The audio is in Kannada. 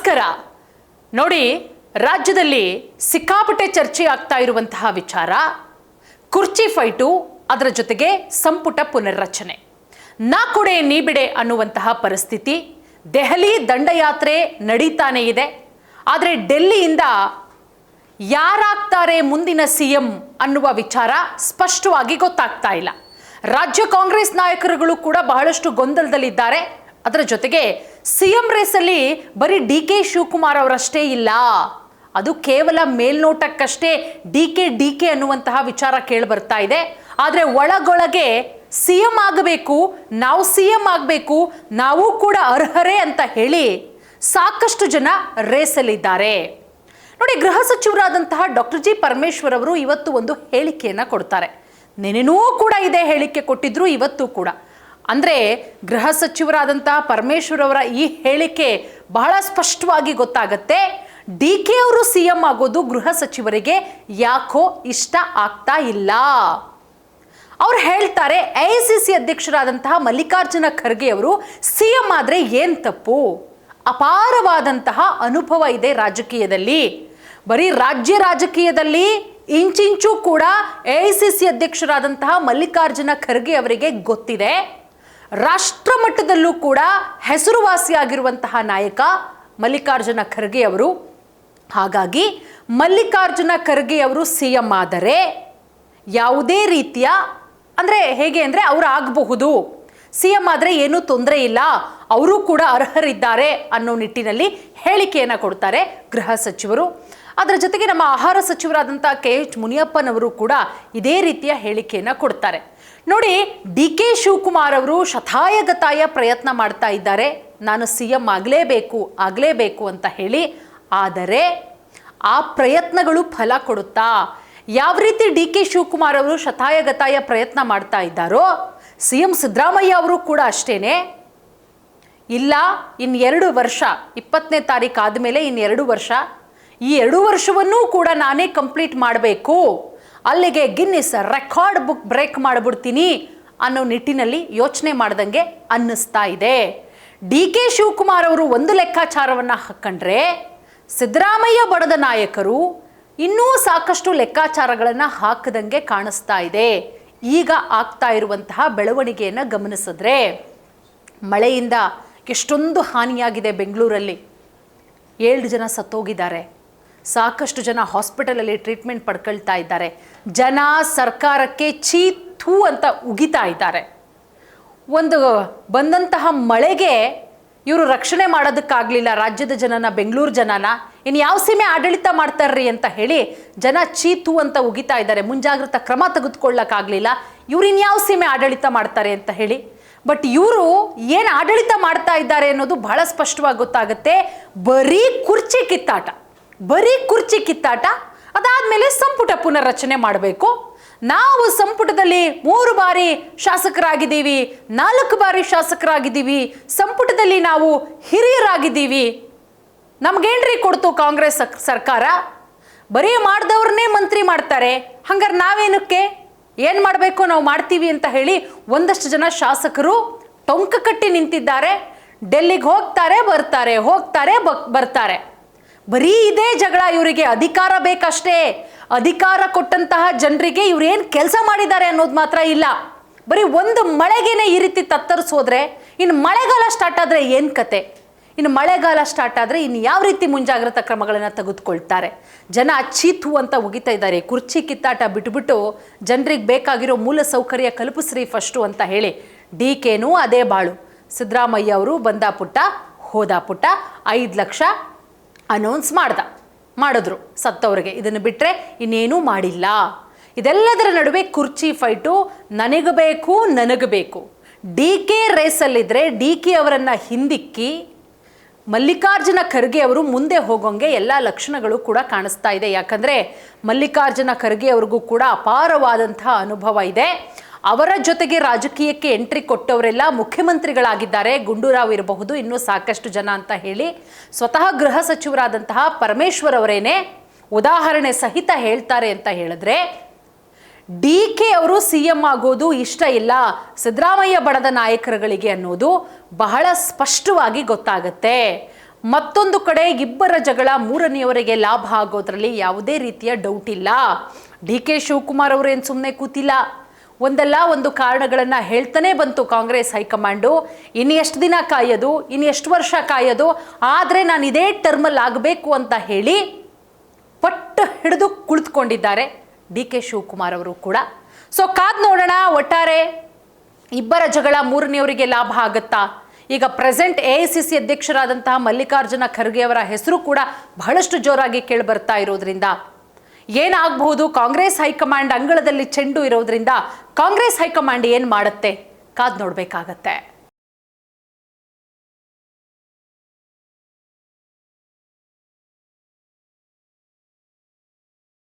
ನಮಸ್ಕಾರ. ನೋಡಿ, ರಾಜ್ಯದಲ್ಲಿ ಸಿಕ್ಕಾಪಟ್ಟೆ ಚರ್ಚೆ ಆಗ್ತಾ ಇರುವಂತಹ ವಿಚಾರ ಕುರ್ಚಿ ಫೈಟು, ಅದರ ಜೊತೆಗೆ ಸಂಪುಟ ಪುನರ್ರಚನೆ. ನಾ ಕೊಡೆ ನೀ ಬಿಡೆ ಅನ್ನುವಂತಹ ಪರಿಸ್ಥಿತಿ. ದೆಹಲಿ ದಂಡಯಾತ್ರೆ ನಡೀತಾನೆ ಇದೆ. ಆದರೆ ಡೆಲ್ಲಿಯಿಂದ ಯಾರಾಗ್ತಾರೆ ಮುಂದಿನ ಸಿಎಂ ಅನ್ನುವ ವಿಚಾರ ಸ್ಪಷ್ಟವಾಗಿ ಗೊತ್ತಾಗ್ತಾ ಇಲ್ಲ. ರಾಜ್ಯ ಕಾಂಗ್ರೆಸ್ ನಾಯಕರುಗಳು ಕೂಡ ಬಹಳಷ್ಟು ಗೊಂದಲದಲ್ಲಿದ್ದಾರೆ. ಅದರ ಜೊತೆಗೆ ಸಿಎಂ ರೇಸಲ್ಲಿ ಬರೀ ಡಿ.ಕೆ. ಶಿವಕುಮಾರ್ ಅವರಷ್ಟೇ ಇಲ್ಲ, ಅದು ಕೇವಲ ಮೇಲ್ನೋಟಕ್ಕಷ್ಟೇ ಡಿ.ಕೆ ಅನ್ನುವಂತಹ ವಿಚಾರ ಕೇಳಿ ಬರ್ತಾ ಇದೆ. ಆದರೆ ಒಳಗೊಳಗೆ ಸಿಎಂ ಆಗಬೇಕು, ನಾವು ಸಿಎಂ ಆಗಬೇಕು, ನಾವು ಕೂಡ ಅರ್ಹರೇ ಅಂತ ಹೇಳಿ ಸಾಕಷ್ಟು ಜನ ರೇಸಲ್ಲಿದ್ದಾರೆ. ನೋಡಿ, ಗೃಹ ಸಚಿವರಾದಂತಹ ಡಾಕ್ಟರ್ ಜಿ ಪರಮೇಶ್ವರ್ ಅವರು ಇವತ್ತು ಒಂದು ಹೇಳಿಕೆಯನ್ನು ಕೊಡ್ತಾರೆ. ನೆನೆನೂ ಕೂಡ ಇದೇ ಹೇಳಿಕೆ ಕೊಟ್ಟಿದ್ರು, ಇವತ್ತು ಕೂಡ. ಅಂದರೆ ಗೃಹ ಸಚಿವರಾದಂತಹ ಪರಮೇಶ್ವರ್ ಅವರ ಈ ಹೇಳಿಕೆ ಬಹಳ ಸ್ಪಷ್ಟವಾಗಿ ಗೊತ್ತಾಗತ್ತೆ, ಡಿ.ಕೆ. ಅವರು ಸಿಎಂ ಆಗೋದು ಗೃಹ ಸಚಿವರಿಗೆ ಯಾಕೋ ಇಷ್ಟ ಆಗ್ತಾ ಇಲ್ಲ. ಅವ್ರು ಹೇಳ್ತಾರೆ, ಎಐಸಿಸಿ ಅಧ್ಯಕ್ಷರಾದಂತಹ ಮಲ್ಲಿಕಾರ್ಜುನ ಖರ್ಗೆ ಅವರು ಸಿಎಂ ಆದರೆ ಏನು ತಪ್ಪು, ಅಪಾರವಾದಂತಹ ಅನುಭವ ಇದೆ ರಾಜಕೀಯದಲ್ಲಿ. ಬರೀ ರಾಜ್ಯ ರಾಜಕೀಯದಲ್ಲಿ ಇಂಚಿಂಚು ಕೂಡ ಎಐಸಿಸಿ ಅಧ್ಯಕ್ಷರಾದಂತಹ ಮಲ್ಲಿಕಾರ್ಜುನ ಖರ್ಗೆ ಅವರಿಗೆ ಗೊತ್ತಿದೆ. ರಾಷ್ಟ್ರ ಮಟ್ಟದಲ್ಲೂ ಕೂಡ ಹೆಸರುವಾಸಿಯಾಗಿರುವಂತಹ ನಾಯಕ ಮಲ್ಲಿಕಾರ್ಜುನ ಖರ್ಗೆ ಅವರು. ಹಾಗಾಗಿ ಮಲ್ಲಿಕಾರ್ಜುನ ಖರ್ಗೆ ಅವರು ಸಿಎಂ ಆದರೆ ಯಾವುದೇ ರೀತಿಯ ಹೇಗೆ ಅಂದರೆ ಅವರು ಆಗಬಹುದು, ಸಿಎಂ ಆದರೆ ಏನೂ ತೊಂದರೆ ಇಲ್ಲ, ಅವರು ಕೂಡ ಅರ್ಹರಿದ್ದಾರೆ ಅನ್ನೋ ನಿಟ್ಟಿನಲ್ಲಿ ಹೇಳಿಕೆಯನ್ನು ಕೊಡ್ತಾರೆ ಗೃಹ ಸಚಿವರು. ಅದರ ಜೊತೆಗೆ ನಮ್ಮ ಆಹಾರ ಸಚಿವರಾದಂಥ ಕೆ.ಎಚ್. ಮುನಿಯಪ್ಪನವರು ಕೂಡ ಇದೇ ರೀತಿಯ ಹೇಳಿಕೆಯನ್ನು ಕೊಡ್ತಾರೆ. ನೋಡಿ, ಡಿ.ಕೆ. ಶಿವಕುಮಾರ್ ಅವರು ಶತಾಯಗತಾಯ ಪ್ರಯತ್ನ ಮಾಡ್ತಾ ಇದ್ದಾರೆ, ನಾನು ಸಿಎಂ ಆಗಲೇಬೇಕು ಅಂತ ಹೇಳಿ. ಆದರೆ ಆ ಪ್ರಯತ್ನಗಳು ಫಲ ಕೊಡುತ್ತಾ? ಯಾವ ರೀತಿ ಡಿ.ಕೆ. ಶಿವಕುಮಾರ್ ಅವರು ಶತಾಯಗತಾಯ ಪ್ರಯತ್ನ ಮಾಡ್ತಾ ಇದ್ದಾರೋ, ಸಿಎಂ ಸಿದ್ದರಾಮಯ್ಯ ಅವರು ಕೂಡ ಅಷ್ಟೇನೆ. ಇಲ್ಲ, ಇನ್ನು 2 ವರ್ಷ, 20ನೇ ತಾರೀಕು ಆದಮೇಲೆ ಇನ್ನು 2 ವರ್ಷ, ಈ 2 ವರ್ಷವನ್ನೂ ಕೂಡ ನಾನೇ ಕಂಪ್ಲೀಟ್ ಮಾಡಬೇಕು, ಅಲ್ಲಿಗೆ ಗಿನ್ನಿಸ್ ರೆಕಾರ್ಡ್ ಬುಕ್ ಬ್ರೇಕ್ ಮಾಡಿಬಿಡ್ತೀನಿ ಅನ್ನೋ ನಿಟ್ಟಿನಲ್ಲಿ ಯೋಚನೆ ಮಾಡ್ದಂಗೆ ಅನ್ನಿಸ್ತಾ ಇದೆ. ಡಿ.ಕೆ. ಶಿವಕುಮಾರ್ ಅವರು ಒಂದು ಲೆಕ್ಕಾಚಾರವನ್ನು ಹಾಕೊಂಡ್ರೆ, ಸಿದ್ದರಾಮಯ್ಯ ಬಣದ ನಾಯಕರು ಇನ್ನೂ ಸಾಕಷ್ಟು ಲೆಕ್ಕಾಚಾರಗಳನ್ನು ಹಾಕದಂಗೆ ಕಾಣಿಸ್ತಾ ಇದೆ. ಈಗ ಆಗ್ತಾ ಇರುವಂತಹ ಬೆಳವಣಿಗೆಯನ್ನು ಗಮನಿಸಿದ್ರೆ, ಮಳೆಯಿಂದ ಎಷ್ಟೊಂದು ಹಾನಿಯಾಗಿದೆ. ಬೆಂಗಳೂರಲ್ಲಿ 7 ಜನ ಸತ್ತೋಗಿದ್ದಾರೆ, ಸಾಕಷ್ಟು ಜನ ಹಾಸ್ಪಿಟಲಲ್ಲಿ ಟ್ರೀಟ್ಮೆಂಟ್ ಪಡ್ಕೊಳ್ತಾ ಇದ್ದಾರೆ. ಜನ ಸರ್ಕಾರಕ್ಕೆ ಚೀತು ಅಂತ ಉಗಿತಾ ಇದ್ದಾರೆ. ಒಂದು ಬಂದಂತಹ ಮಳೆಗೆ ಇವರು ರಕ್ಷಣೆ ಮಾಡೋದಕ್ಕಾಗಲಿಲ್ಲ ರಾಜ್ಯದ ಜನನ, ಬೆಂಗಳೂರು ಜನನ. ಇನ್ನು ಯಾವ ಸೀಮೆ ಆಡಳಿತ ಮಾಡ್ತಾರ್ರಿ ಅಂತ ಹೇಳಿ ಜನ ಚೀತು ಅಂತ ಉಗಿತಾ ಇದ್ದಾರೆ. ಮುಂಜಾಗ್ರತಾ ಕ್ರಮ ತೆಗೆದುಕೊಳ್ಳಕ್ಕಾಗಲಿಲ್ಲ, ಇವ್ರು ಇನ್ಯಾವ ಸೀಮೆ ಆಡಳಿತ ಮಾಡ್ತಾರೆ ಅಂತ ಹೇಳಿ. ಬಟ್ ಇವರು ಏನು ಆಡಳಿತ ಮಾಡ್ತಾ ಇದ್ದಾರೆ ಅನ್ನೋದು ಬಹಳ ಸ್ಪಷ್ಟವಾಗಿ ಗೊತ್ತಾಗುತ್ತೆ. ಬರೀ ಕುರ್ಚಿ ಕಿತ್ತಾಟ. ಅದಾದಮೇಲೆ ಸಂಪುಟ ಪುನರ್ರಚನೆ ಮಾಡಬೇಕು. ನಾವು ಸಂಪುಟದಲ್ಲಿ 3 ಬಾರಿ ಶಾಸಕರಾಗಿದ್ದೀವಿ, 4 ಬಾರಿ ಶಾಸಕರಾಗಿದ್ದೀವಿ, ಸಂಪುಟದಲ್ಲಿ ನಾವು ಹಿರಿಯರಾಗಿದ್ದೀವಿ, ನಮ್ಗೇನ್ರಿ ಕೊಡ್ತು ಕಾಂಗ್ರೆಸ್ ಸರ್ಕಾರ? ಬರೀ ಮಾಡಿದವ್ರನ್ನೇ ಮಂತ್ರಿ ಮಾಡ್ತಾರೆ, ಹಂಗಾರೆ ನಾವೇನಕ್ಕೆ, ಏನು ಮಾಡಬೇಕು ನಾವು ಮಾಡ್ತೀವಿ ಅಂತ ಹೇಳಿ ಒಂದಷ್ಟು ಜನ ಶಾಸಕರು ಟೊಂಕ ಕಟ್ಟಿ ನಿಂತಿದ್ದಾರೆ. ಡೆಲ್ಲಿಗೆ ಹೋಗ್ತಾರೆ ಬರ್ತಾರೆ. ಬರೀ ಇದೇ ಜಗಳ. ಇವರಿಗೆ ಅಧಿಕಾರ ಬೇಕಷ್ಟೇ. ಅಧಿಕಾರ ಕೊಟ್ಟಂತಹ ಜನರಿಗೆ ಇವ್ರೇನು ಕೆಲಸ ಮಾಡಿದ್ದಾರೆ ಅನ್ನೋದು ಮಾತ್ರ ಇಲ್ಲ. ಬರೀ ಒಂದು ಮಳೆಗೇನೆ ಈ ರೀತಿ ತತ್ತರಿಸೋದ್ರೆ, ಇನ್ನು ಮಳೆಗಾಲ ಸ್ಟಾರ್ಟ್ ಆದರೆ ಏನು ಕತೆ? ಇನ್ನು ಮಳೆಗಾಲ ಸ್ಟಾರ್ಟ್ ಆದರೆ ಇನ್ನು ಯಾವ ರೀತಿ ಮುಂಜಾಗ್ರತಾ ಕ್ರಮಗಳನ್ನು ತೆಗೆದುಕೊಳ್ತಾರೆ? ಜನ ಚೀತು ಅಂತ ಉಗಿತಾ ಇದ್ದಾರೆ. ಕುರ್ಚಿ ಕಿತ್ತಾಟ ಬಿಟ್ಬಿಟ್ಟು ಜನರಿಗೆ ಬೇಕಾಗಿರೋ ಮೂಲ ಸೌಕರ್ಯ ಕಲ್ಪಿಸ್ರಿ ಫಸ್ಟು ಅಂತ ಹೇಳಿ. ಡಿ.ಕೆ.ನೂ ಅದೇ ಬಾಳು. ಸಿದ್ದರಾಮಯ್ಯ ಅವರು ಬಂದ ಪುಟ್ಟ ಹೋದ ಪುಟ್ಟ 5 ಲಕ್ಷ ಅನೌನ್ಸ್ ಮಾಡಿದ್ರು ಸತ್ತವರಿಗೆ. ಇದನ್ನು ಬಿಟ್ಟರೆ ಇನ್ನೇನೂ ಮಾಡಿಲ್ಲ. ಇದೆಲ್ಲದರ ನಡುವೆ ಕುರ್ಚಿ ಫೈಟು, ನನಗೆ ಬೇಕು. ಡಿ.ಕೆ. ರೇಸಲ್ಲಿದ್ದರೆ ಡಿ.ಕೆ. ಅವರನ್ನು ಹಿಂದಿಕ್ಕಿ ಮಲ್ಲಿಕಾರ್ಜುನ ಖರ್ಗೆ ಅವರು ಮುಂದೆ ಹೋಗೋಂಗೆ ಎಲ್ಲ ಲಕ್ಷಣಗಳು ಕೂಡ ಕಾಣಿಸ್ತಾ ಇದೆ. ಯಾಕಂದರೆ ಮಲ್ಲಿಕಾರ್ಜುನ ಖರ್ಗೆ ಅವ್ರಿಗೂ ಕೂಡ ಅಪಾರವಾದಂತಹ ಅನುಭವ ಇದೆ. ಅವರ ಜೊತೆಗೆ ರಾಜಕೀಯಕ್ಕೆ ಎಂಟ್ರಿ ಕೊಟ್ಟವರೆಲ್ಲ ಮುಖ್ಯಮಂತ್ರಿಗಳಾಗಿದ್ದಾರೆ. ಗುಂಡೂರಾವ್ ಇರಬಹುದು, ಇನ್ನೂ ಸಾಕಷ್ಟು ಜನ ಅಂತ ಹೇಳಿ ಸ್ವತಃ ಗೃಹ ಸಚಿವರಾದಂತಹ ಪರಮೇಶ್ವರ್ ಅವರೇನೆ ಉದಾಹರಣೆ ಸಹಿತ ಹೇಳ್ತಾರೆ ಅಂತ ಹೇಳಿದ್ರೆ, ಡಿ.ಕೆ. ಅವರು ಸಿಎಂ ಆಗೋದು ಇಷ್ಟ ಇಲ್ಲ ಸಿದ್ದರಾಮಯ್ಯ ಬಣದ ನಾಯಕರುಗಳಿಗೆ ಅನ್ನೋದು ಬಹಳ ಸ್ಪಷ್ಟವಾಗಿ ಗೊತ್ತಾಗುತ್ತೆ. ಮತ್ತೊಂದು ಕಡೆ ಇಬ್ಬರ ಜಗಳ ಮೂರನೆಯವರಿಗೆ ಲಾಭ ಆಗೋದ್ರಲ್ಲಿ ಯಾವುದೇ ರೀತಿಯ ಡೌಟ್ ಇಲ್ಲ. ಡಿ ಕೆ ಶಿವಕುಮಾರ್ ಅವರೇನು ಸುಮ್ಮನೆ ಕೂತಿಲ್ಲ. ಒಂದಲ್ಲ ಒಂದು ಕಾರಣಗಳನ್ನು ಹೇಳ್ತಾನೆ ಬಂತು ಕಾಂಗ್ರೆಸ್ ಹೈಕಮಾಂಡು. ಇನ್ನು ಎಷ್ಟು ದಿನ ಕಾಯೋದು, ಇನ್ನು ಎಷ್ಟು ವರ್ಷ ಕಾಯೋದು, ಆದರೆ ನಾನು ಇದೇ ಟರ್ಮಲ್ಲಿ ಆಗಬೇಕು ಅಂತ ಹೇಳಿ ಪಟ್ಟು ಹಿಡಿದು ಕುಳಿತುಕೊಂಡಿದ್ದಾರೆ ಡಿ ಕೆ ಶಿವಕುಮಾರ್ ಅವರು ಕೂಡ. ಸೊ ಕಾದ್ ನೋಡೋಣ, ಒಟ್ಟಾರೆ ಇಬ್ಬರ ಜಗಳ ಮೂರನೆಯವರಿಗೆ ಲಾಭ ಆಗುತ್ತಾ? ಈಗ ಪ್ರೆಸೆಂಟ್ AICC ಅಧ್ಯಕ್ಷರಾದಂತಹ ಮಲ್ಲಿಕಾರ್ಜುನ ಖರ್ಗೆ ಅವರ ಹೆಸರು ಕೂಡ ಬಹಳಷ್ಟು ಜೋರಾಗಿ ಕೇಳಿ ಬರ್ತಾ ಇರೋದ್ರಿಂದ ಏನಾಗಬಹುದು? ಕಾಂಗ್ರೆಸ್ ಹೈಕಮಾಂಡ್ ಅಂಗಳದಲ್ಲಿ ಚೆಂಡು ಇರೋದ್ರಿಂದ ಕಾಂಗ್ರೆಸ್ ಹೈಕಮಾಂಡ್ ಏನು ಮಾಡುತ್ತೆ ಕಾದ್ ನೋಡಬೇಕಾಗತ್ತೆ.